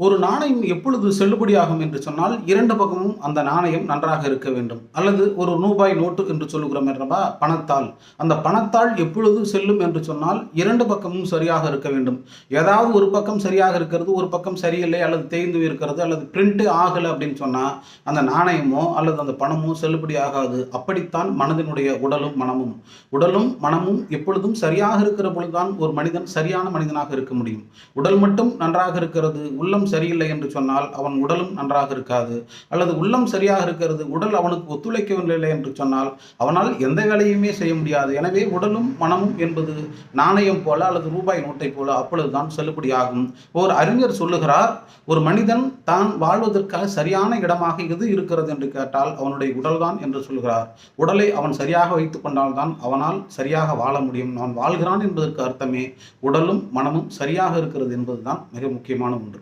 ஒரு நாணயம் எப்பொழுது செல்லுபடியாகும் என்று சொன்னால், 2 பக்கமும் அந்த நாணயம் நன்றாக இருக்க வேண்டும். அல்லது ஒரு ரூபாய் நோட்டு என்று சொல்லுகிறோம் அல்லவா? பணத்தாள். அந்த பணத்தாள் எப்பொழுது செல்லும் என்று சொன்னால், 2 பக்கமும் சரியாக இருக்க வேண்டும். ஏதாவது ஒரு பக்கம் சரியாக இருக்கிறது, ஒரு பக்கம் சரியில்லை அல்லது தேய்ந்து இருக்கிறது அல்லது பிரிண்ட் ஆகல அப்படின்னு சொன்னா, அந்த நாணயமோ அல்லது அந்த பணமோ செல்லுபடி ஆகாது. அப்படித்தான் மனதினுடைய உடலும், மனமும். உடலும், மனமும் எப்பொழுதும் சரியாக இருக்கிற பொழுதுதான் ஒரு மனிதன் சரியான மனிதனாக இருக்க முடியும். உடல் மட்டும் நன்றாக இருக்கிறது, உள்ளம் சரியில்லை என்று சொன்னால் அவன் உடலும் நன்றாக இருக்காது. அல்லது உள்ளம் சரியாக இருக்கிறது, உடல் அவனுக்கு ஒத்துழைக்கவில்லை என்று சொன்னால் அவனால் எந்த வேலையுமே செய்ய முடியாது. எனவே உடலும் மனமும் என்பது நாணயம் போல அல்லது ரூபாய் நோட்டை போல அப்பொழுதுதான் செல்லுபடியாகும். ஒரு அறிஞர் சொல்லுகிறார், ஒரு மனிதன் தான் வாழ்வதற்காக சரியான இடமாக எது இருக்கிறது என்று கேட்டால் அவனுடைய உடல்தான் என்று சொல்கிறார். உடலை அவன் சரியாக வைத்துக் கொண்டால்தான் அவனால் சரியாக வாழ முடியும். அவன் வாழ்கிறான் என்பதற்கு அர்த்தமே உடலும் மனமும் சரியாக இருக்கிறது என்பதுதான் மிக முக்கியமான ஒன்று.